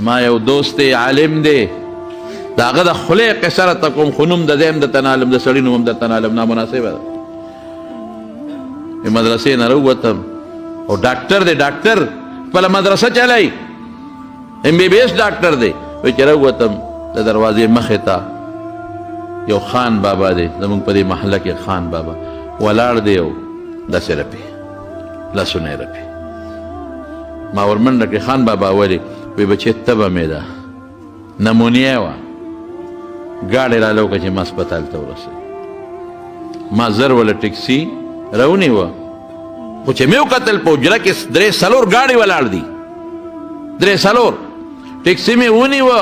ما یو دوست دی عالم دی د هغه د خولې قصه راته کوم خو نوم د دی هم درته نه علم د سړي نوم هم درته نه علم نامناسبه ده مدرسې نه راووتم او ډاکټر دی ډاکټر خپله مدرسه چلای MBBS ډاکټر دی وایي چې راووتم د دروازې مخې ته یو خان بابا دی زمونږ په دې محله کې خان بابا ولاړ دی او داسې رپي لاسونه یې رپي ما ورمنډه کړې خان بابا ولې وی بچې تبه مې ده نمونیا وه ګاډی راله وکړه چې ما هسپتال ته ورسوي ما زر وله ټکسي راونیوه خو چې مې وکتل په حجره کې 3-4 ګاډي ولاړ دي 3-4 ټکسي مې ونیوه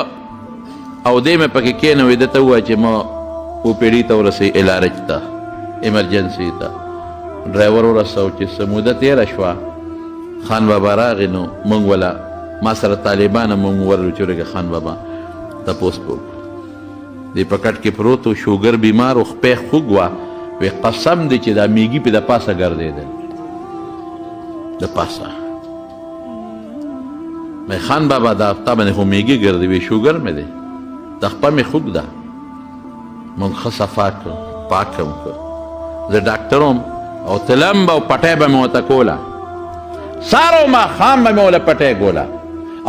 او دی مې پکې کېنوي ده ته ووایه چې ما OPD ته ورسوي الارج ته ایمرجنسي ته ډرایور ورسو چې څه موده تېره شوه خان بابا راغی نو موږ وله ما سره طالبان موږ ورلو چې ورګه خان بابا تپوس په دی په کټ کې پروت و شوګر بیمار و خپې خوږ وه وی قسم دی چې دا میږي پې د پاسه ګرځېدل د پاسه مې خان بابا دا تا باندې خو میږي ګرځي وی شوګر مې دی د خپه مې خوږ ده موږ ښه صفا کړم پاک کړم زه ډاکټر وم او تلم به او پټی به مې ورته کوله سارو ماښام به مې وله پټی کوله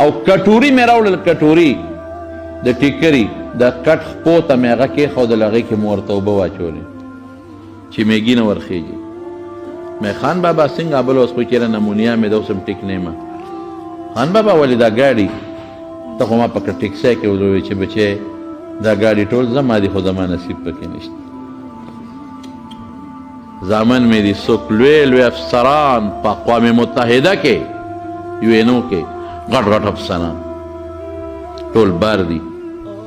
او کټوري مې راوړل کټوري د ټیکري د کټ خپو ته مې هغه کېښودل هغې کې مې ورته اوبه واچولې چې میږي نه ورخېږي مې خان بابا څنګه بل اوس خو چېرې نمونیا مې ده اوس هم ټیک نه یم خان بابا ولې دا ګاډي ته خو ما پکې ټیکسۍ کې وویل چې بچې دا ګاډي ټول زما دي خو زما نصیب پکې نشته زامن مې دي څوک لوی لوی افسران په اقوام متحده کې UN کې غټ غټ افسران ټول بار دي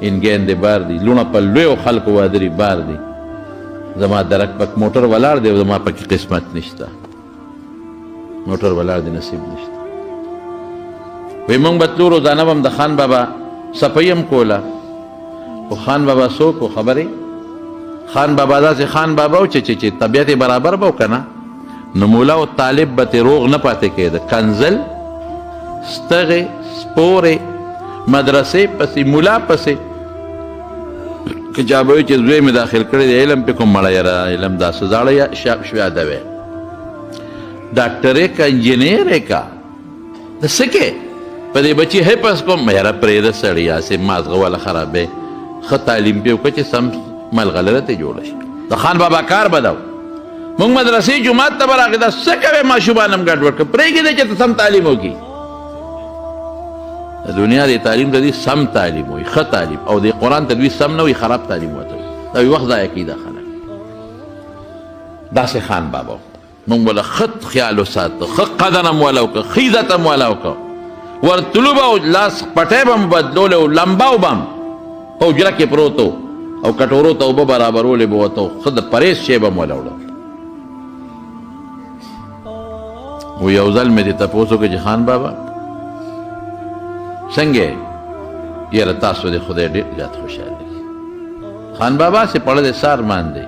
انګین دې بار دي لوڼه په لویو خلکو وادري بار دي زما درک پک موټر ولاړ دی او زما پکې قسمت نشته موټر ولاړ دی نصیب نشته وی مونږ به تلو روزانه به هم د خان بابا صفایي هم کوله خو خان بابا څوک و خبرې خان بابا داسې خان بابا و چې طبیعت یې برابر به و که نه نو مولا او طالب به ترې روغ نه پاتې کېده کنزل ستغې سپورې مدرسې پسې مولا پسې که چا به وي چې زوی مې داخل کړی دی علم پې کوم مړه یاره علم داسې زاړه شاده وی ډاکټرې که انجینیر یې که د څه کې په دې بچي حفظ کوم یاره پرېږده سړي هسې مازغه والا خرابې ښه تعلیم پې وکړه چې سم ملغلره ته جوړه شي د خان بابا کار به ده موږ مدرسې جومات ته به راغې دا څه کوې ماشومان هم ګډوډ کړه پرېږدې چې ته سم تعلیم وکړي د دنیا د تعلیم ته دوی سم تعلیم وي ښه تعلیم او د قرآن ته دوی سم نه وي خراب تعلیم ورته وي دا وي وخت ضایع کوي دا خلک داسې خان بابا موږ به له ښه خیال وساته ښه قدر هم والا وکړه ښه عزت هم والا وکړه ورتلو به او لاس پټی به م بدلولی او لمباو به م په حجره کې پروت و او کټورو ته اوبه برابرولې به ورته ښه د پرهیز شی به م وله وړه و یو ځل مې دې تپوس وکړه چې خان بابا څنګه یاره تاسو د خدای ډېر زیات خوشحاله کړي خان بابا سې پړه د سا ارمان دی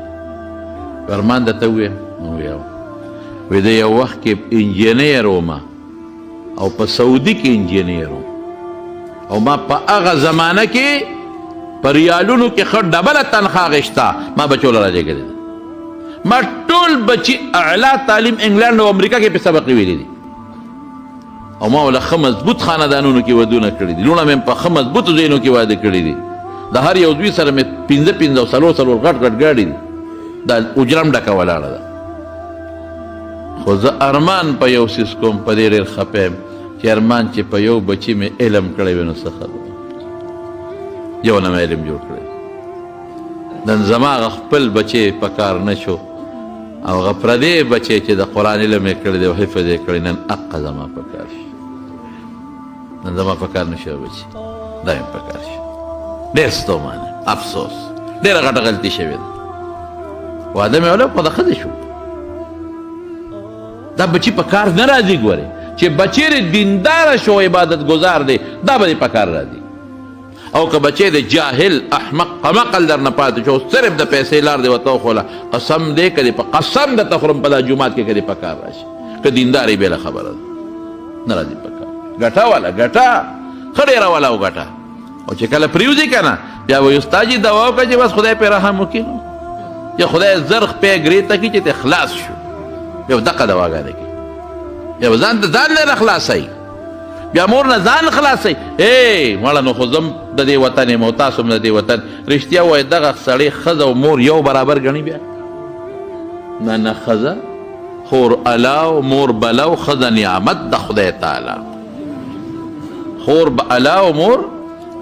ارمان درته وویم ویو وی د یو وخت کې انجینیر وم او په سعودي کې انجینیر وم او ما په هغه زمانه کې په ریالونو کې ښه ډبله تنخوا اخېسته ما بچو له راجېږلې ما ټول بچي اعلی تعلیم انګلند او امریکا کې په سبق ویلي دي او ما وله ښه مضبوط خاندانونو کې ودونه کړي دي لوڼه مې په ښه مضبوطو ځایونو کې واده کړي دي د هر یو دوی سره مې 5 او 4 غټ غټ ګاډي دي دا اجره هم ډکه ولاړه ده خو زه ارمان په یو څیز کوم په دې ډېر خفه یم چې ارمان چې په یو بچي مې علم کړی وي نو څه خبره یو نه مې علم جوړ کړی نن زما هغه خپل بچی په کار نه شو او هغه پردی بچی چې د قرآن علم یې کړی دی او حفظ یې کړی نن حقه زما په کار شي نن زما په کار نه شي بچي دا یم په کار شي ډېر ستومانه افسوس ډېره غټه غلطي شوې ده واده مې وله په د ښځې شو دا بچي په کار نه راځي ګورې چې بچی دې دینداره شو عبادت گزار دی دا به دې په کار راځي او که بچی د جاهل احمق قمقل در نه پاتې شو صرف د پیسې لار دی ورته وښوله قسم دی که دې په قسم درته خورم په دا جومات کې که دې په کار راشي که دینداري بېله خبره ده نه راځي په کار ګټه والا ګټه ښه ډېره والا وګټه او چې کله پریوځي که نه بیا وایي استاد جي دوا وکړه چې بس خدای پرې رحم وکړي نو چې خدای زر خپې ګرې ته کړي چې ته خلاص شو بیا دقه دواګانې کوي بیا به ځان لره خلاصوي بیا مور نه ځان خلاصوي مړه نو خو زم د دې وطن یم او تاسو هم د دې وطن رښتیا وایي دغه سړی ښځه او مور یو برابر ګڼي بیا نه ښځه خور الاو مور بلاو ښځه نعمت د خدای تعالی خور الاو مور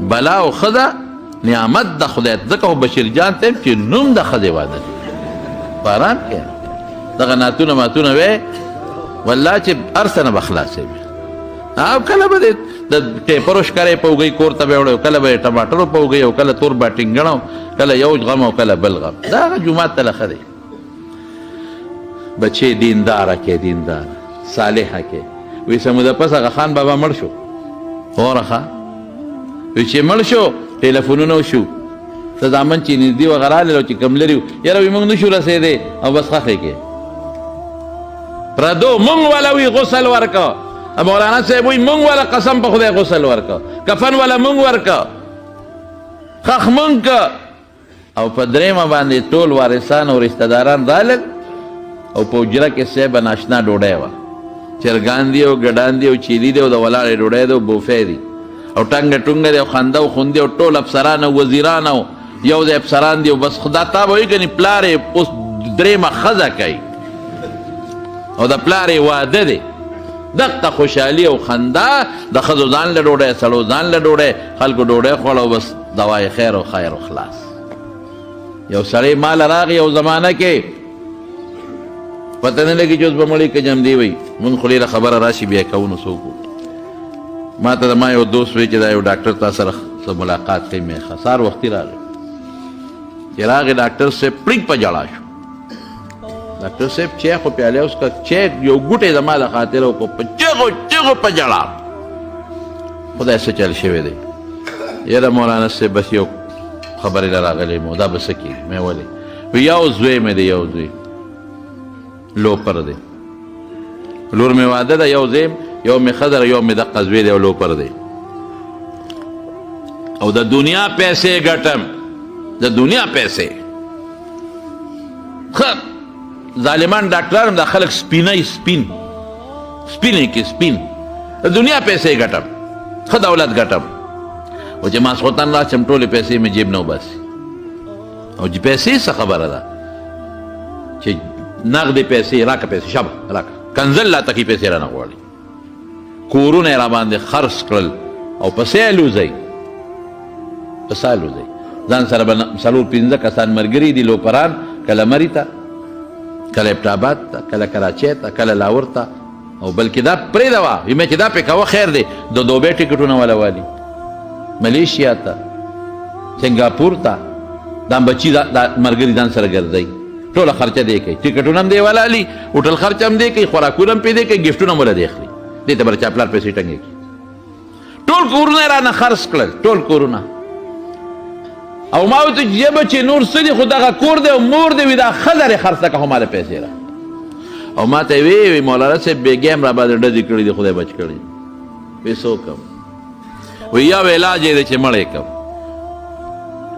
بلاو ښځه نعمت د خدای ځکه خو بشیر جان ته چې نوم د ښځې واده دی په ارام کښېنه دغه نعتونه ماتونه وی والله چې هر څه نه به خلاصوي او کله به د ټیپرو ښکرې په اوږۍ کور ته به یې وړی کله به یې ټماټرو په اوږۍ او کله تور باټینګڼ کله یو غم او کله بل غم دا هغه جومات ته ښه دی بچې دینداره کې دینداره صالحه کې وی سموده پس هغه خان بابا مړ شو خوره ښه وی چې مړ شو ټیلیفونونه وشو ته زامن چې نږدې وغه راغلل چې کوم لري یاره وی موږ نشو رسېدی او بس خښې کې پردو موږ والا وی غسل ورکه مولانا صاحب وی موږ والا قسم په خدای غسل ورکه کفن والا موږ ورکه خښ موږ که او په درېیمه باندې ټول وارثان او رشتهداران رالل او په حجره کې صاحب ناشنا ډوډۍ وه چرګان دي او ګډان دي او چیلي دي او د ولاړې ډوډۍ دی او بوفی دي او ټنګه ټونګه دی او خنده او خوندې او ټول افسران او وزیران او یو د افسران دي او بس خدا تا به وایي که نه پلار یې اوس درېیمه ښځه کوي او د پلار یې واده دی دغه خوشحالي او خندا د ښځو ځان له ډوډۍ سړو ځان له ډوډۍ خلکو ډوډۍ خوړه او بس دوای خیر او خیر او خلاص یو سړی مال راغی یو زمانه کې پته نه لګي چې اوس به مړی که جمدي وي مونږ خو ډېره خبره راشي بیا کوو نو څوک ما ته ما یو دوست وی چې دا یو ډاکټر تا سره څه ملاقات کوي مې ښه سهار وختي راغی چې راغی ډاکټر صاحب پړیک په ژړا شو ډاکټر صاحب چای خو پیالی اوس که چای یو ګوټی زما د خاطره وکړو په چغو په ژړا خدای څه چل شوی دی یاره مولانا صاحب بس یو خبرې له راغلی مو دا به څه کېږي مې ولې وی یو زوی مې دی یو زوی لوپر دی لور مې واده ده یو زوی یو مې ښه ده یو مې دقه زوی دی او لوپر دی او د دنیا پیسې ګټم د دنیا پیسې ښه ظالمان ډاکټران هم دا خلک سپینی سپینې کې سپین د دنیا پیسې ګټم ښه دولت ګټم او چې ماسخوتن راشم ټولې پیسې مې جیب نه وباسي او چې پیسې څه خبره ده چې نغدې پیسې راکه پیسې شابه راکه کنزل لا تکي پیسې رانه غواړي کورونه یې راباندې خرڅ کړل او پسې الوځئ پسې الوځئ ځان سره به څلور پنځه کسان ملګري دي لوپران کله مري ته کله ابټاباد ته کله کراچۍ ته کله لاهور ته او بلکې دا پرېږده وه ویمې چې دا پې کوه خیر دی د دوبۍ ټکټونه والا والي ملیشیا ته سنګاپور ته دا بچي دا ملګري ځان سره ګرځئ ټوله خرچه دی کوي ټکټونه هم دی والا علي هوټل خرچه هم دی کوي خوراکونه هم پې دی کوي ګفټونه هم والا دی اخلي دې ته به چا پلار پیسې ټنګې کړي ټول کورونه یې رانه خرڅ کړل ټول کورونه او ما ورته ژبه چې نور څه دي خو دغه کور دی او مور دی وي دا ښځه رې خرڅه که خو ماله پیسې را او ما ته یې وی مولانا صاحب بېګې هم راباندې ډزې کړي دي خدای بچ کړي وی څه وکړم وی یو علاج یې دی چې مړ یې کړم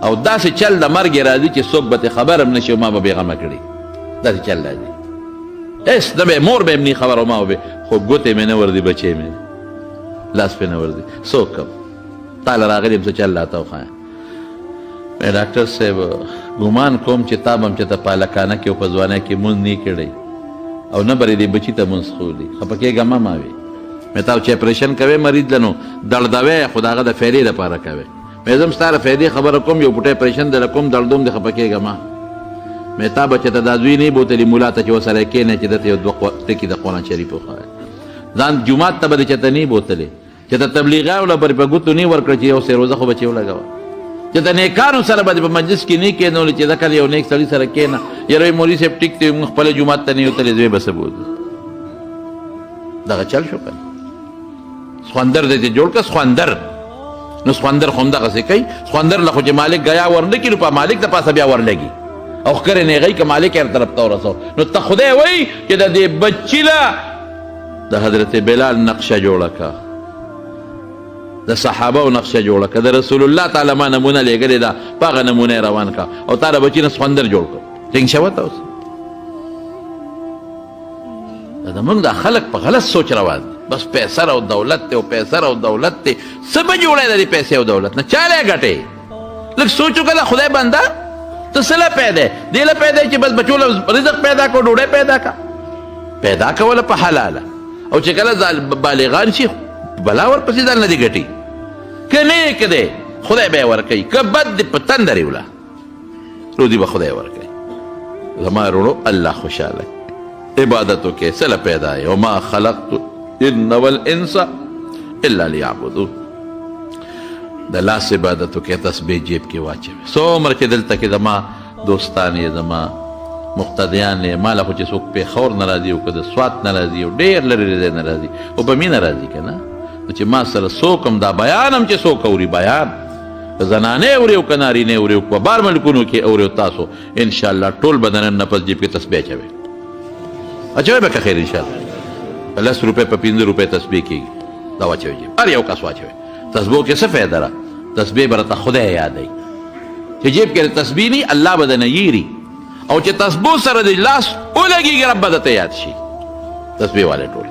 او داسې چل د مرګ یې راځي چې څوک به ترې خبر هم نه شي او ما به بېغمه کړي داسې چل راځي هېڅ نه به مور به هم نه خبر او ما به خو ګوتې مې نه ورځي بچې مې لاس پې نه ورځي څه وکړم تا له راغلي یم څه چل راته وښایه ډاکټر صاحب ګمان کوم چې تا به هم چې ته په هلکانه کې او په ځوانۍ کې مونځ نه کړی او نه به دې بچي ته مونځ خولي خفه کېږه مه ما وي مې تا چې اپریشن کوې مریض له نو دړدوې خو د هغه د فایدې دپاره کوې مې زه هم ستا له فایدې خبره کوم یو پوټی اپریشن دله کوم دړدوم دې خفه کېږه ما مې تا به چې ته دا زوی نه بوتلي ملا ته چې ورسره یې کښېنې چې دته یو دوه ټکي د قرآن شریف وښایه ځان جومات ته به دې چې ته نه بوتلې چې ته تبلیغیانو له پرې په ګوتو نه ورکړه چې یو سې روزه خو به چې ولګوه چې د نیکانو سره به په مجلس کې نه کېنولې چې دا کله یو نیک سړي سره کېنه یاره مولوي صاحب ټیک دی موږ خپله جومات ته نه وتلې زوی به څه بولو دغه چل شو که سخوندر دی چې جوړ کړه سخوندر نو سخوندر خو همدغسې کوي سخوندر له خو چې مالک ګیا ورنه کړي نو په مالک د پاسه بیا ورلګي او ښکرې نیغی که مالک هر طرف ته ورسو نو ته خدای وایي چې د دې بچي له د حضرت بلال نقشه جوړه که د صحابه او نقشه جوړه که د رسول الله تعالی ما نمونه لېږلې ده په هغه نمونه یې روان کا او تا د بچي نه سخوندر جوړ کړ ټینګ شوه ته اوس دا زمونږ دا خلک په غلط سوچ روان دي بس پیسر او دولت دی او پیسر او دولت دی څه به جوړی د دې پیسې او دولت نه چاله یې ګټې لږ سوچ وکړه د خدای بنده ته څه له پیدا دې له پیدا چې بس بچو له رزق پیدا کړو ډوډۍ پیدا کا پیدا کوله په حلاله او چې کله بالغان شي بلا ورپسې ځان نه دي ګټي که نیک دی خدای به یې ورکوي که بد دی په تندر یې وله روزي به خدای ورکوي زما وروڼو الله خوشحاله عبادت وکړئ څه له پیدا یې وما خلقت الجن والانس الا لیعبدون د لاس عبادت وکړئ تسبیح جیب کې واچوئ څومره چې دلته کې زما دوستان یې زما مقتدیان یې ما له خو چې څوک پېښور نه راځي او که د سوات نه راځي او ډېر لرې ځای نه راځي او په مینه راځي که نه نو چې ما سره څوک هم دا بیان هم چې څوک اوري بیان که زنانې اوري او که نارینې اوري او په بار ملکونو کې اوري او تاسو انشاءالله ټول به د نن نه پس جیب کې تسبیح اچوئ اچوئ به که خیر انشاءالله په 10 روپۍ په 15 روپۍ تسبیح کېږي دا واچوئ جیب هر یو کس واچوئ تسبیح کې څه فایده ده تسبیح به راته خدای یادوي چې جیب کې تسبیح نی الله به درنه یېري او چې تسبیح سره د لاس ولګېږي رب به درته یاد شي تسبیح والے ټول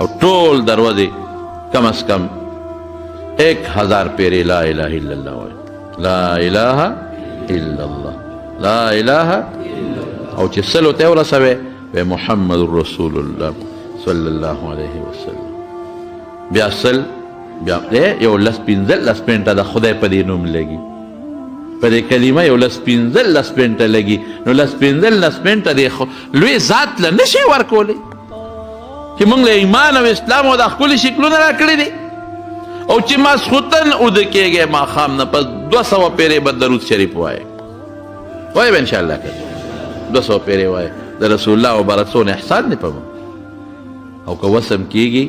او ټول دروازې کم از کم 1000 پیرې لا اله الا الله وایي لا اله الا الله لا اله او چې سلو ته ورسوې وی محمد رسول الله صلی الله علیه وسلم بیا سل بیا یو لس پنځه لس پنټه د خدای په دې نوم لګي په دې کلمه یو لس پنځه لس پنټه لګي نو لس پنځه لس پنټه د لوی ذات له نشي ورکولی چې موږ له ایمان او اسلام او د ښکلي شکلونه راکړي دي او چې ماسخوتن اوده کېږي ماښام نه پس 200 پیرې به درود شریف وایي وایي به انشاءالله که 200 پیرې وایي د رسول الله مبارک څونه احسان دی په موږ او که وسم کېږي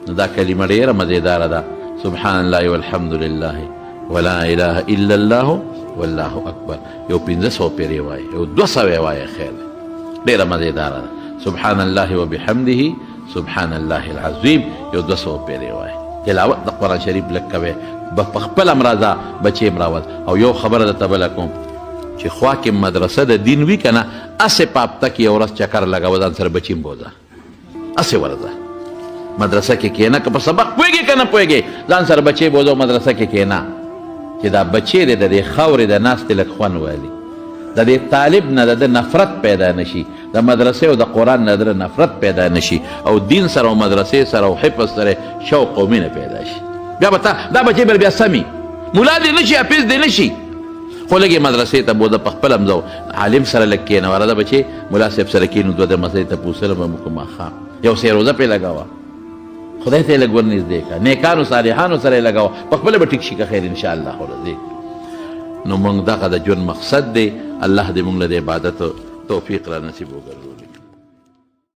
نو دا کلمه ډېره مزېداره ده سبحان الله والحمد لله ولا اله الا الله والله اکبر یو 500 پیرې وایي یو 200 یې وایي خیر دی ډېره مزېداره ده سبحان الله وبحمده سبحان الله العظیم یو 200 پیرې وایي تلاوت د قرآن شریف لږ کوئ په خپله هم راځه بچې هم راوځه او یو خبره درته بله کوم چې خوا کې مدرسه د دین وي که نه هسې په هفته کې یو ورځ چکر لګوه ځان سره بچي هم بوځه هسې ورځه مدرسه کې کښېنه که په سبق پوهېږې که نه پوهېږې ځان سره بچې بوځه مدرسه کې کښېنه چې دا بچې دی د دې خاورې د ناستې لږ خوند والي د دې طالب نه د ده نفرت پیدا نشي د مدرسې او د قرآن نه د نفرت پیدا نشي او دین سره او مدرسې سره او حفظ سره شوق او مینه پیدا شي بیا به دا بچې به بیا سمي ملا دې نشي حافظ دې نشي خو لږې مدرسې ته بوځه په خپله هم ځو عالم سره لږ کښېنه ورده بچې ملا صاحب سره کښېنو دوه د مسلې تپوسونه به مو کوو ماښام یو سیروزه پرې لګوه خدای ته یې لږ ورنږدې کړه نیکانو صالحانو سره یې لګوه په خپله به ټیک شي که خیر انشاءالله ورځې نو موږ دغه د ژوند مقصد دی الله دې موږ له د عبادت توفیق را نصیب وګرځولي